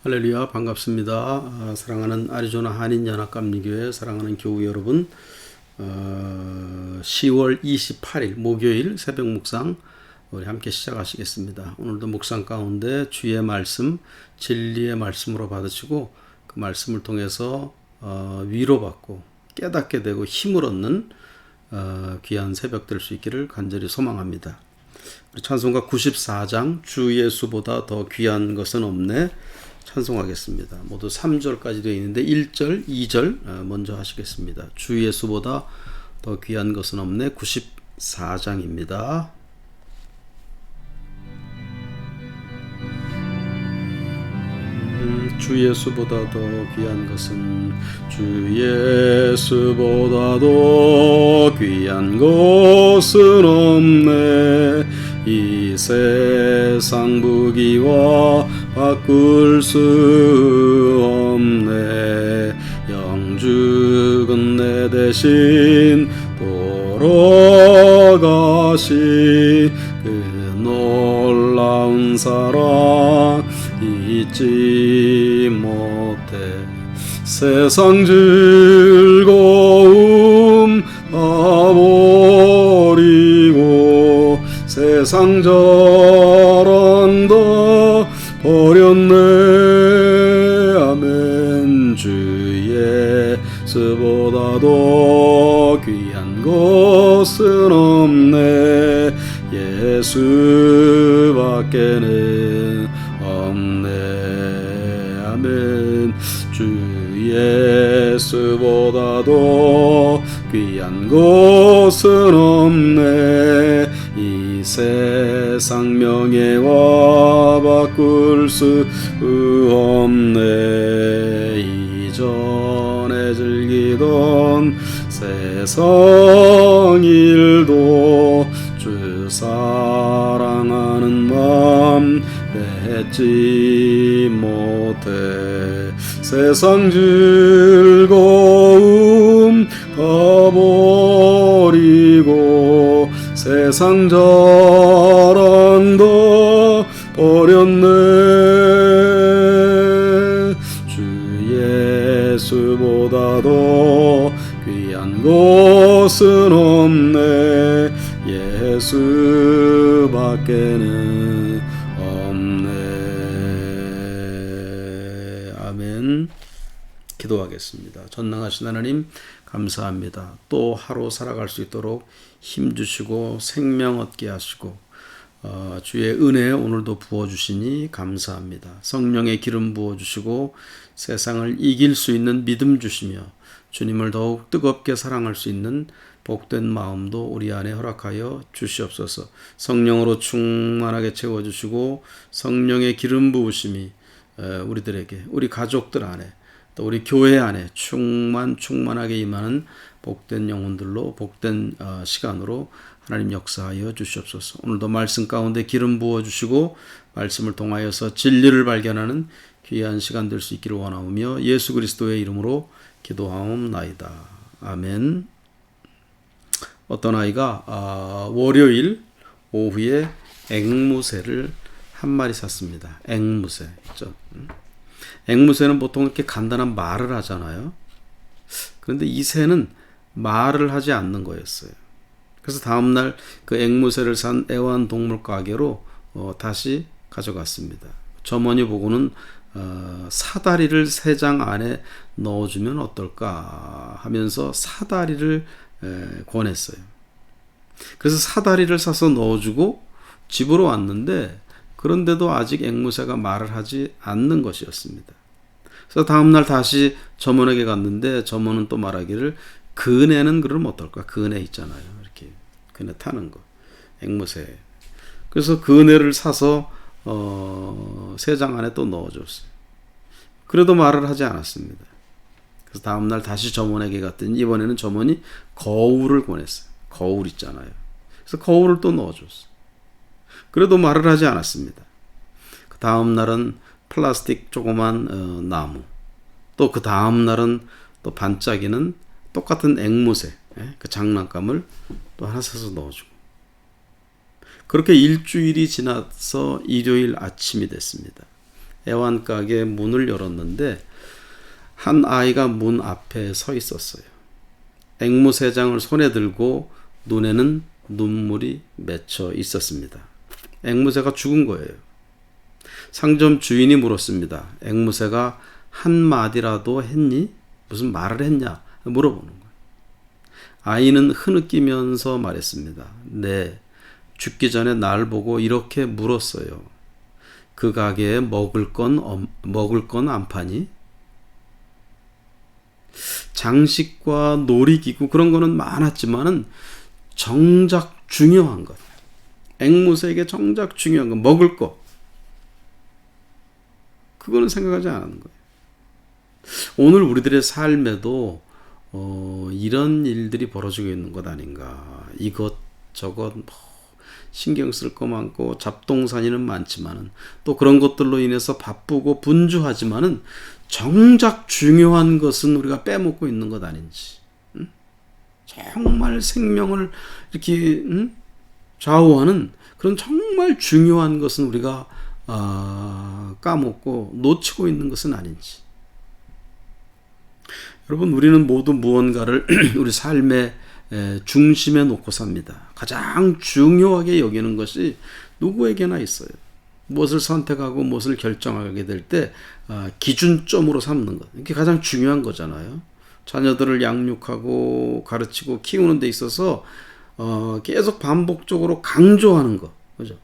할렐루야, 반갑습니다. 사랑하는 아리조나 한인연합감리교회 사랑하는 교우 여러분, 10월 28일 목요일 새벽 묵상 우리 함께 시작하시겠습니다. 오늘도 묵상 가운데 주의 말씀, 진리의 말씀으로 받으시고 그 말씀을 통해서 위로받고 깨닫게 되고 힘을 얻는 귀한 새벽 될 수 있기를 간절히 소망합니다. 우리 찬송가 94장 주 예수보다 더 귀한 것은 없네 찬송하겠습니다. 모두 3절까지 되어 있는데 1절, 2절 먼저 하시겠습니다. 주 예수보다 더 귀한 것은 없네 94장입니다. 주 예수보다 더 귀한 것은 주 예수보다 더 귀한 것은 없네. 이 세상 부귀와 바꿀 수 없네. 영죽은 내 대신 돌아가신 그 놀라운 사랑 잊지 못해. 세상 즐거움 다 버리고 세상 자랑다 버렸네. 아멘. 주 예수보다 더 귀한 것은 없네. 예수밖에는 없네. 아멘. 주 예수보다 더 귀한 것은 없네. 이 세상 명예와 바꿀 수 없네. 이전에 즐기던 세상 일도 주 사랑하는 마음 맺지 못해. 세상 즐거움 다 버리고 세상 자랑다 버렸네. 주 예수보다 더 귀한 것은 없네. 예수밖에는 없네. 아멘. 기도하겠습니다. 전능하신 하나님 감사합니다. 또 하루 살아갈 수 있도록 힘주시고 생명 얻게 하시고 주의 은혜 오늘도 부어주시니 감사합니다. 성령의 기름 부어주시고 세상을 이길 수 있는 믿음 주시며 주님을 더욱 뜨겁게 사랑할 수 있는 복된 마음도 우리 안에 허락하여 주시옵소서. 성령으로 충만하게 채워주시고 성령의 기름 부으심이 우리들에게 우리 가족들 안에 또 우리 교회 안에 충만하게 임하는 복된 영혼들로 복된 시간으로 하나님 역사하여 주시옵소서. 오늘도 말씀 가운데 기름 부어주시고 말씀을 통하여서 진리를 발견하는 귀한 시간 될 수 있기를 원하오며 예수 그리스도의 이름으로 기도하옵나이다. 아멘. 어떤 아이가 월요일 오후에 앵무새를 한 마리 샀습니다. 앵무새 있죠. 앵무새는 보통 이렇게 간단한 말을 하잖아요. 그런데 이 새는 말을 하지 않는 거였어요. 그래서 다음날 그 앵무새를 산 애완동물 가게로 다시 가져갔습니다. 점원이 보고는 사다리를 3장 안에 넣어주면 어떨까 하면서 사다리를 권했어요. 그래서 사다리를 사서 넣어주고 집으로 왔는데 그런데도 아직 앵무새가 말을 하지 않는 것이었습니다. 그래서 다음날 다시 점원에게 갔는데 점원은 또 말하기를 그네는 그러면 어떨까? 그네 있잖아요. 이렇게 그네 타는 거. 앵무새. 그래서 그네를 사서 3장 안에 또 넣어줬어요. 그래도 말을 하지 않았습니다. 그래서 다음날 다시 점원에게 갔더니 이번에는 점원이 거울을 권했어요. 거울 있잖아요. 그래서 거울을 또 넣어줬어요. 그래도 말을 하지 않았습니다. 그 다음 날은 플라스틱 조그만 나무. 또 그 다음 날은 또 반짝이는 똑같은 앵무새 그 장난감을 또 하나 사서 넣어주고. 그렇게 일주일이 지나서 일요일 아침이 됐습니다. 애완가게 문을 열었는데 한 아이가 문 앞에 서 있었어요. 앵무새장을 손에 들고 눈에는 눈물이 맺혀 있었습니다. 앵무새가 죽은 거예요. 상점 주인이 물었습니다. 앵무새가 한마디라도 했니? 무슨 말을 했냐? 물어보는 거예요. 아이는 흐느끼면서 말했습니다. 네, 죽기 전에 날 보고 이렇게 물었어요. 그 가게에 먹을 건 안 파니? 장식과 놀이기구 그런 거는 많았지만은 정작 중요한 것, 앵무새에게 정작 중요한 것, 먹을 거, 그거는 생각하지 않는 거예요. 오늘 우리들의 삶에도 이런 일들이 벌어지고 있는 것 아닌가. 이것저것 신경 쓸 거 많고 잡동사니는 많지만은 또 그런 것들로 인해서 바쁘고 분주하지만은 정작 중요한 것은 우리가 빼먹고 있는 것 아닌지. 정말 생명을 이렇게 좌우하는 그런 정말 중요한 것은 우리가 까먹고 놓치고 있는 것은 아닌지. 여러분, 우리는 모두 무언가를 우리 삶의 중심에 놓고 삽니다. 가장 중요하게 여기는 것이 누구에게나 있어요. 무엇을 선택하고 무엇을 결정하게 될 때 기준점으로 삼는 것, 이게 가장 중요한 거잖아요. 자녀들을 양육하고 가르치고 키우는 데 있어서 계속 반복적으로 강조하는 것, 그죠?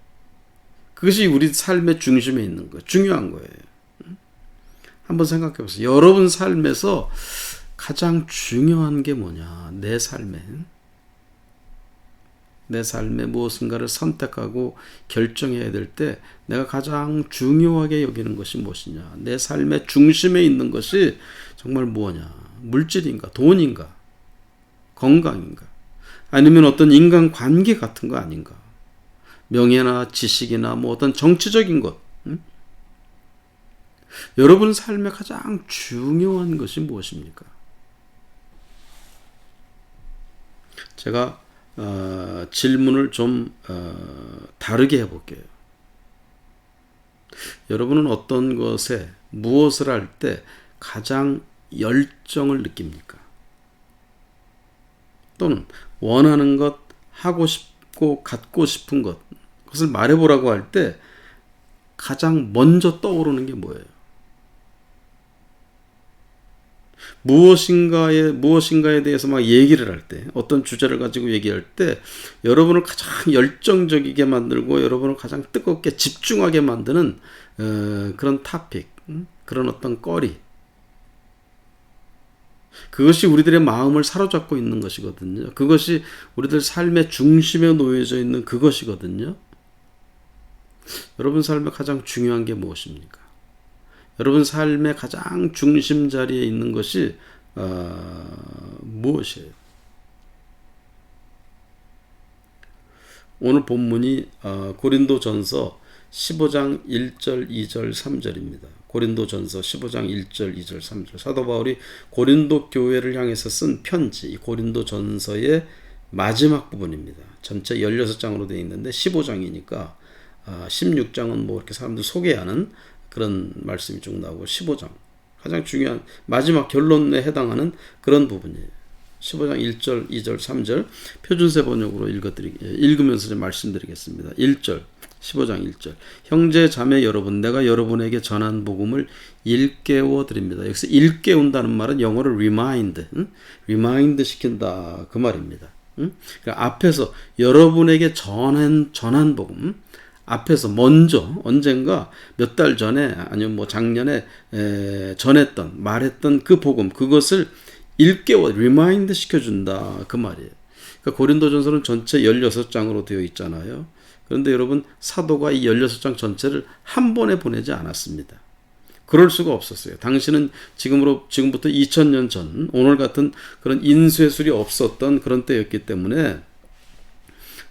그것이 우리 삶의 중심에 있는 거, 중요한 거예요. 한번 생각해 보세요. 여러분 삶에서 가장 중요한 게 뭐냐? 내 삶에 무엇인가를 선택하고 결정해야 될 때 내가 가장 중요하게 여기는 것이 무엇이냐? 내 삶의 중심에 있는 것이 정말 뭐냐? 물질인가? 돈인가? 건강인가? 아니면 어떤 인간관계 같은 거 아닌가? 명예나 지식이나 뭐 어떤 정치적인 것. 여러분 삶에 가장 중요한 것이 무엇입니까? 제가 질문을 좀 다르게 해볼게요. 여러분은 어떤 것에 무엇을 할 때 가장 열정을 느낍니까? 또는 원하는 것, 하고 싶고 갖고 싶은 것, 그것을 말해보라고 할 때 가장 먼저 떠오르는 게 뭐예요? 무엇인가에 대해서 막 얘기를 할 때, 어떤 주제를 가지고 얘기할 때 여러분을 가장 열정적이게 만들고 여러분을 가장 뜨겁게 집중하게 만드는 그런 토픽, 그런 어떤 거리, 그것이 우리들의 마음을 사로잡고 있는 것이거든요. 그것이 우리들 삶의 중심에 놓여져 있는 그것이거든요. 여러분 삶에 가장 중요한 게 무엇입니까? 여러분 삶의 가장 중심 자리에 있는 것이 무엇이에요? 오늘 본문이 고린도전서 15장 1절, 2절, 3절입니다. 고린도전서 15장 1절, 2절, 3절. 사도 바울이 고린도 교회를 향해서 쓴 편지, 이 고린도전서의 마지막 부분입니다. 전체 16장으로 되어 있는데 15장이니까 16장은 뭐 이렇게 사람들 소개하는 그런 말씀이 쭉 나오고 15장 가장 중요한 마지막 결론에 해당하는 그런 부분이에요. 15장 1절, 2절, 3절 표준세 번역으로 읽으면서 좀 말씀드리겠습니다. 1절, 15장 1절. 형제 자매 여러분, 내가 여러분에게 전한 복음을 일깨워 드립니다. 여기서 일깨운다는 말은 영어로 remind 시킨다 그 말입니다. 그러니까 앞에서 여러분에게 전한 복음, 앞에서 먼저 언젠가 몇 달 전에 아니면 뭐 작년에 말했던 그 복음, 그것을 일깨워 리마인드 시켜준다 그 말이에요. 그러니까 고린도전서는 전체 16장으로 되어 있잖아요. 그런데 여러분, 사도가 이 16장 전체를 한 번에 보내지 않았습니다. 그럴 수가 없었어요. 당시는 지금부터 2000년 전, 오늘 같은 그런 인쇄술이 없었던 그런 때였기 때문에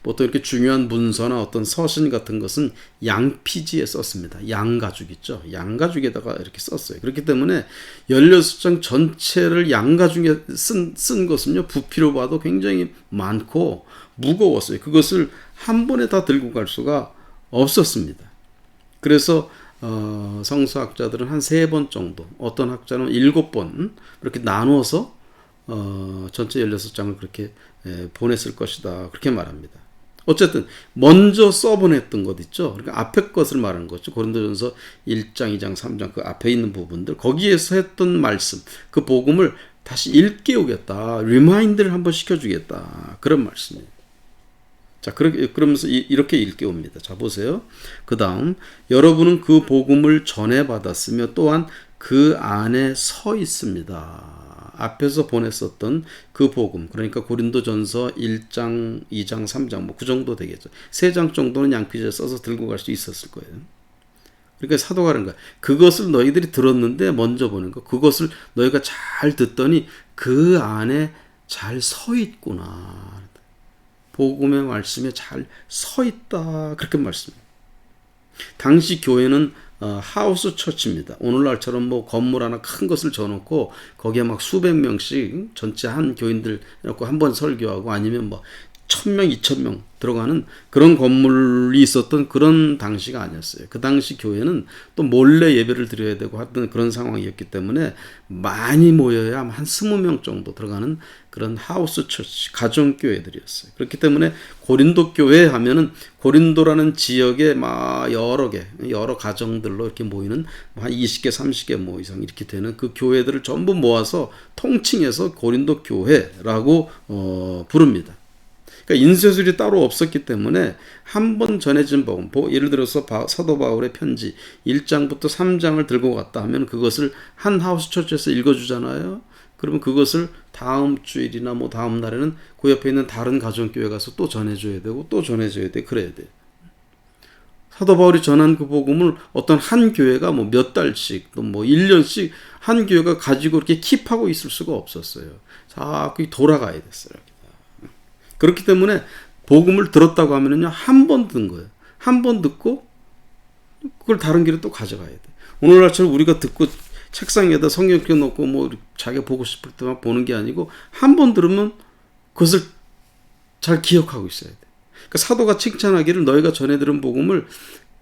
보통 이렇게 중요한 문서나 어떤 서신 같은 것은 양피지에 썼습니다. 양가죽 있죠. 양가죽에다가 이렇게 썼어요. 그렇기 때문에 16장 전체를 양가죽에 쓴 것은요, 부피로 봐도 굉장히 많고 무거웠어요. 그것을 한 번에 다 들고 갈 수가 없었습니다. 그래서 성서학자들은 한 3번 정도, 어떤 학자는 7번 이렇게 나누어서 전체 16장을 그렇게 보냈을 것이다, 그렇게 말합니다. 어쨌든 먼저 써보냈던 것 있죠. 그러니까 앞에 것을 말하는 거죠. 고린도전서 1장, 2장, 3장 그 앞에 있는 부분들, 거기에서 했던 말씀, 그 복음을 다시 일깨우겠다, 리마인드를 한번 시켜주겠다, 그런 말씀이에요. 자, 그러면서 이렇게 일깨웁니다. 자, 보세요. 그 다음, 여러분은 그 복음을 전해받았으며 또한 그 안에 서 있습니다. 앞에서 보냈었던 그 복음, 그러니까 고린도전서 1장, 2장, 3장 뭐 그 정도 되겠죠. 3장 정도는 양피지에 써서 들고 갈 수 있었을 거예요. 그러니까 사도가 하는 거야. 그것을 너희들이 들었는데 먼저 보는 거. 그것을 너희가 잘 듣더니 그 안에 잘 서 있구나. 복음의 말씀에 잘 서 있다. 그렇게 말씀해요. 당시 교회는 하우스 처치입니다. 오늘날처럼 뭐 건물 하나 큰 것을 져놓고 거기에 막 수백 명씩 전체 한 교인들 해놓고 한 번 설교하고 아니면 뭐 1000명, 2000명 들어가는 그런 건물이 있었던 그런 당시가 아니었어요. 그 당시 교회는 또 몰래 예배를 드려야 되고 하던 그런 상황이었기 때문에 많이 모여야 한 20명 정도 들어가는 그런 하우스 처치, 가정교회들이었어요. 그렇기 때문에 고린도 교회 하면은 고린도라는 지역에 막 여러 가정들로 이렇게 모이는 한 20개, 30개 뭐 이상 이렇게 되는 그 교회들을 전부 모아서 통칭해서 고린도 교회라고 부릅니다. 그러니까 인쇄술이 따로 없었기 때문에 한 번 전해진 복음, 예를 들어서 사도 바울의 편지 1장부터 3장을 들고 갔다 하면 그것을 한 하우스 처치에서 읽어주잖아요. 그러면 그것을 다음 주일이나 뭐 다음 날에는 그 옆에 있는 다른 가정교회 가서 또 전해줘야 되고 또 전해줘야 돼, 그래야 돼. 사도 바울이 전한 그 복음을 어떤 한 교회가 뭐 몇 달씩 또 뭐 1년씩 한 교회가 가지고 이렇게 킵하고 있을 수가 없었어요. 자꾸 돌아가야 됐어요. 그렇기 때문에 복음을 들었다고 하면은요, 한 번 듣는 거예요. 한 번 듣고 그걸 다른 길에 또 가져가야 돼. 오늘날처럼 우리가 듣고 책상에다 성경 켜놓고 뭐 자기가 보고 싶을 때만 보는 게 아니고 한 번 들으면 그것을 잘 기억하고 있어야 돼. 그러니까 사도가 칭찬하기를 너희가 전해 들은 복음을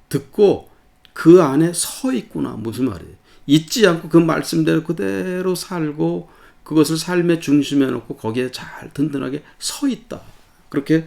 듣고 그 안에 서 있구나. 무슨 말이에요? 잊지 않고 그 말씀대로 그대로 살고 그것을 삶의 중심에 놓고 거기에 잘 든든하게 서 있다. 그렇게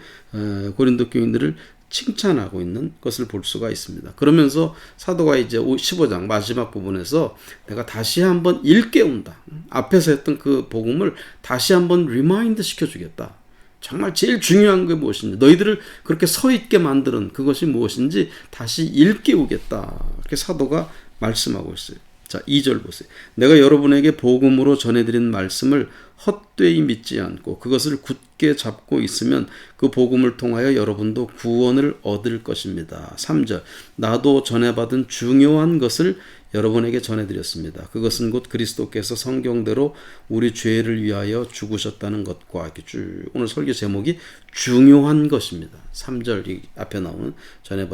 고린도 교인들을 칭찬하고 있는 것을 볼 수가 있습니다. 그러면서 사도가 이제 15장 마지막 부분에서 내가 다시 한번 일깨운다. 앞에서 했던 그 복음을 다시 한번 리마인드 시켜주겠다. 정말 제일 중요한 게 무엇인지, 너희들을 그렇게 서 있게 만드는 그것이 무엇인지 다시 일깨우겠다. 이렇게 사도가 말씀하고 있어요. 자, 2절 보세요. 내가 여러분에게 복음으로 전해드린 말씀을 헛되이 믿지 않고 그것을 굳게 잡고 있으면 그 복음을 통하여 여러분도 구원을 얻을 것입니다. 3절. 나도 전해받은 중요한 것을 여러분에게 전해드렸습니다. 그것은 곧 그리스도께서 성경대로 우리 죄를 위하여 죽으셨다는 것과 이렇게 쭉 오늘 설교 제목이 중요한 것입니다. 3절 앞에 나오는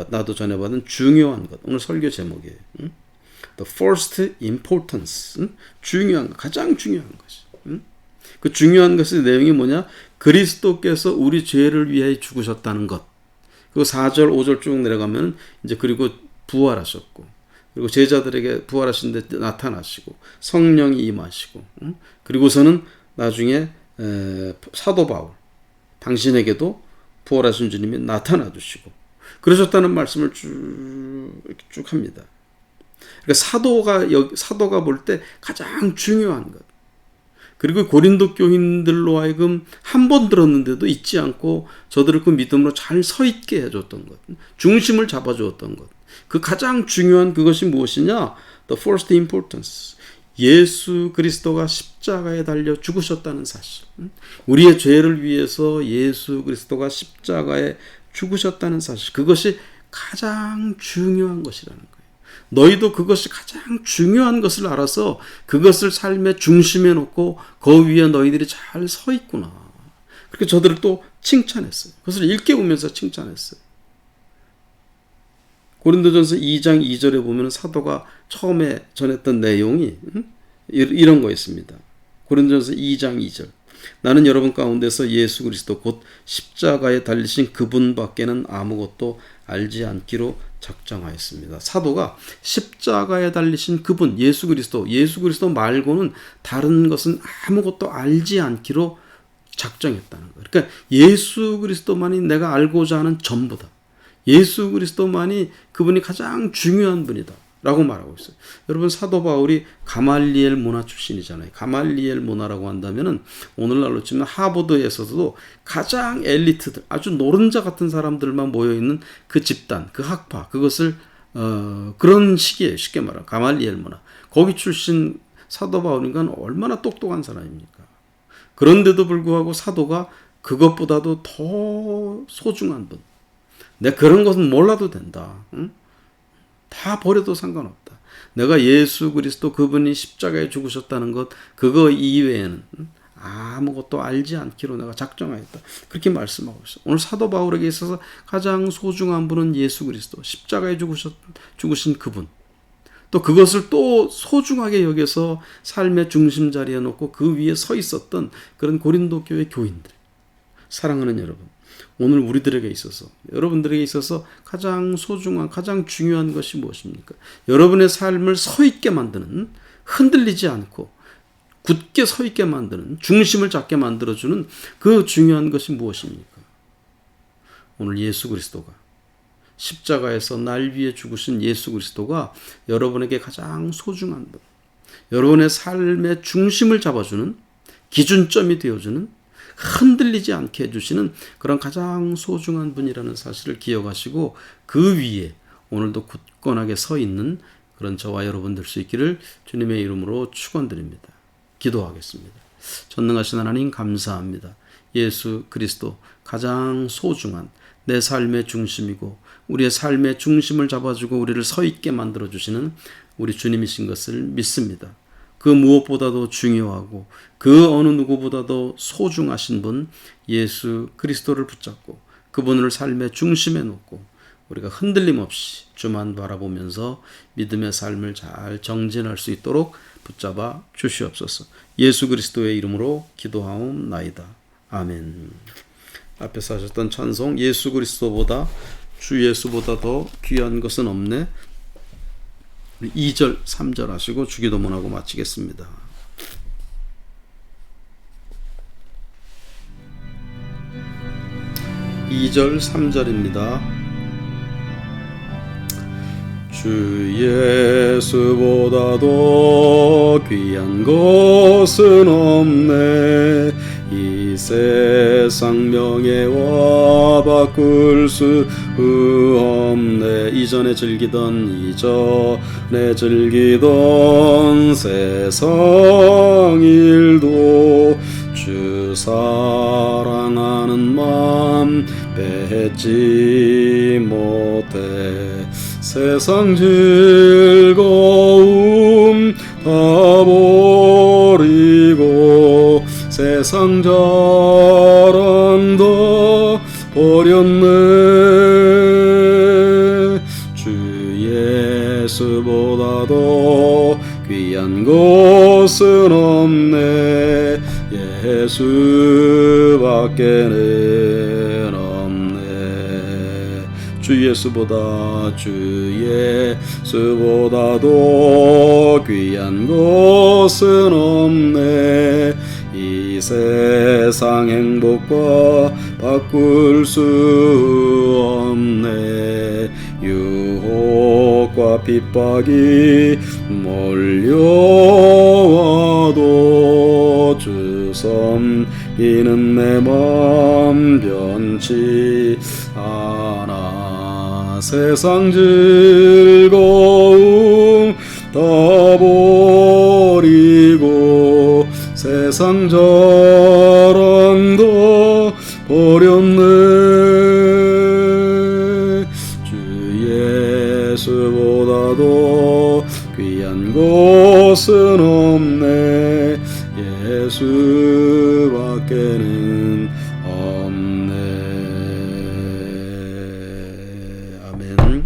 나도 전해받은 중요한 것. 오늘 설교 제목이에요. The first importance. 중요한 것, 가장 중요한 것이. 그 중요한 것의 내용이 뭐냐? 그리스도께서 우리 죄를 위해 죽으셨다는 것. 그리고 4절, 5절 쭉 내려가면 이제 그리고 부활하셨고, 그리고 제자들에게 부활하신 데 나타나시고, 성령이 임하시고, 그리고서는 나중에 사도 바울, 당신에게도 부활하신 주님이 나타나 주시고, 그러셨다는 말씀을 쭉 합니다. 그러니까 사도가 볼 때 가장 중요한 것. 그리고 고린도 교인들로 하여금 한 번 들었는데도 잊지 않고 저들을 그 믿음으로 잘 서 있게 해줬던 것. 중심을 잡아주었던 것. 그 가장 중요한 그것이 무엇이냐? The first importance. 예수 그리스도가 십자가에 달려 죽으셨다는 사실. 우리의 죄를 위해서 예수 그리스도가 십자가에 죽으셨다는 사실. 그것이 가장 중요한 것이라는 거예요. 너희도 그것이 가장 중요한 것을 알아서 그것을 삶의 중심에 놓고 그 위에 너희들이 잘 서 있구나. 그렇게 저들을 또 칭찬했어요. 그것을 일깨우면서 칭찬했어요. 고린도전서 2장 2절에 보면 사도가 처음에 전했던 내용이 이런 거였습니다. 고린도전서 2장 2절. 나는 여러분 가운데서 예수 그리스도 곧 십자가에 달리신 그분 밖에는 아무것도 알지 않기로 작정하였습니다. 사도가 십자가에 달리신 그분 예수 그리스도 말고는 다른 것은 아무것도 알지 않기로 작정했다는 거예요. 그러니까 예수 그리스도만이 내가 알고자 하는 전부다. 예수 그리스도만이 그분이 가장 중요한 분이다 라고 말하고 있어요. 여러분, 사도 바울이 가말리엘 문화 출신이잖아요. 가말리엘 문화라고 한다면은 오늘날로 치면 하버드에서도 가장 엘리트들, 아주 노른자 같은 사람들만 모여있는 그 집단, 그 학파, 그것을 그런 시기에 쉽게 말하면 가말리엘 문화, 거기 출신 사도 바울인가는 얼마나 똑똑한 사람입니까? 그런데도 불구하고 사도가 그것보다도 더 소중한 분, 내가 그런 것은 몰라도 된다, 응? 다 버려도 상관없다. 내가 예수 그리스도 그분이 십자가에 죽으셨다는 것, 그거 이외에는 아무것도 알지 않기로 내가 작정하였다. 그렇게 말씀하고 있어요. 오늘 사도 바울에게 있어서 가장 소중한 분은 예수 그리스도, 십자가에 죽으신 그분. 또 그것을 또 소중하게 여겨서 삶의 중심 자리에 놓고 그 위에 서 있었던 그런 고린도 교회 교인들. 사랑하는 여러분, 오늘 우리들에게 있어서, 여러분들에게 있어서 가장 소중한, 가장 중요한 것이 무엇입니까? 여러분의 삶을 서 있게 만드는, 흔들리지 않고 굳게 서 있게 만드는, 중심을 잡게 만들어주는 그 중요한 것이 무엇입니까? 오늘 예수 그리스도가, 십자가에서 날 위해 죽으신 예수 그리스도가 여러분에게 가장 소중한 분, 여러분의 삶의 중심을 잡아주는, 기준점이 되어주는, 흔들리지 않게 해주시는 그런 가장 소중한 분이라는 사실을 기억하시고 그 위에 오늘도 굳건하게 서 있는 그런 저와 여러분 될 수 있기를 주님의 이름으로 축원드립니다. 기도하겠습니다. 전능하신 하나님, 감사합니다. 예수 그리스도 가장 소중한 내 삶의 중심이고 우리의 삶의 중심을 잡아주고 우리를 서 있게 만들어주시는 우리 주님이신 것을 믿습니다. 그 무엇보다도 중요하고 그 어느 누구보다도 소중하신 분 예수 그리스도를 붙잡고 그분을 삶의 중심에 놓고 우리가 흔들림 없이 주만 바라보면서 믿음의 삶을 잘 정진할 수 있도록 붙잡아 주시옵소서. 예수 그리스도의 이름으로 기도하옵나이다. 아멘. 앞에서 하셨던 찬송, 예수 그리스도보다 주 예수보다 더 귀한 것은 없네, 2절 3절 하시고 주기도문하고 마치겠습니다. (2절) (3절입니다) 주 예수보다도 귀한 것은 없네, 이 세상 명예와 바꿀 수 없네, 이전에 즐기던 세상 일도 주 사랑하는 마음 뺏지 못해, 세상 즐거움 다 버리고 세상 자랑도 버렸네, 주 예수보다도 귀한 것은 없네, 예수밖에는 없네, 주 예수보다도 귀한 것은 없네, 이 세상 행복과 바꿀 수 없네, 유혹과 핍박이 몰려와도 주 섬기는 내 맘 변치 않아, 세상 즐거움 다 버리고 세상 자랑도 버렸네, 주 예수보다도 귀한 것은 없네, 예수밖에는 없네. 아멘.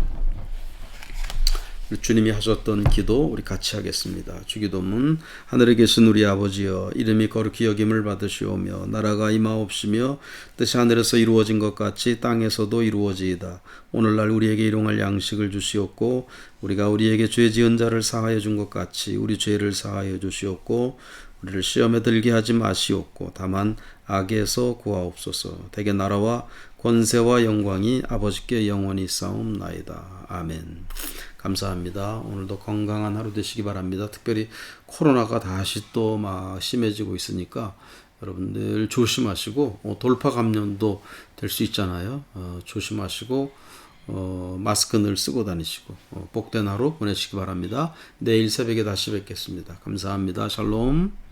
주님이 하셨던 기도 우리 같이 하겠습니다. 주기도문. 하늘에 계신 우리 아버지여, 이름이 거룩히 여김을 받으시오며 나라가 임하옵시며 뜻이 하늘에서 이루어진 것 같이 땅에서도 이루어지이다. 오늘날 우리에게 일용할 양식을 주시옵고 우리가 우리에게 죄 지은 자를 사하여 준 것 같이 우리 죄를 사하여 주시옵고 우리를 시험에 들게 하지 마시옵고 다만 악에서 구하옵소서. 대개 나라와 권세와 영광이 아버지께 영원히 싸움나이다. 아멘. 감사합니다. 오늘도 건강한 하루 되시기 바랍니다. 특별히 코로나가 다시 또 막 심해지고 있으니까 여러분들 조심하시고 돌파 감염도 될 수 있잖아요. 조심하시고 마스크 늘 쓰고 다니시고 복된 하루 보내시기 바랍니다. 내일 새벽에 다시 뵙겠습니다. 감사합니다. 샬롬.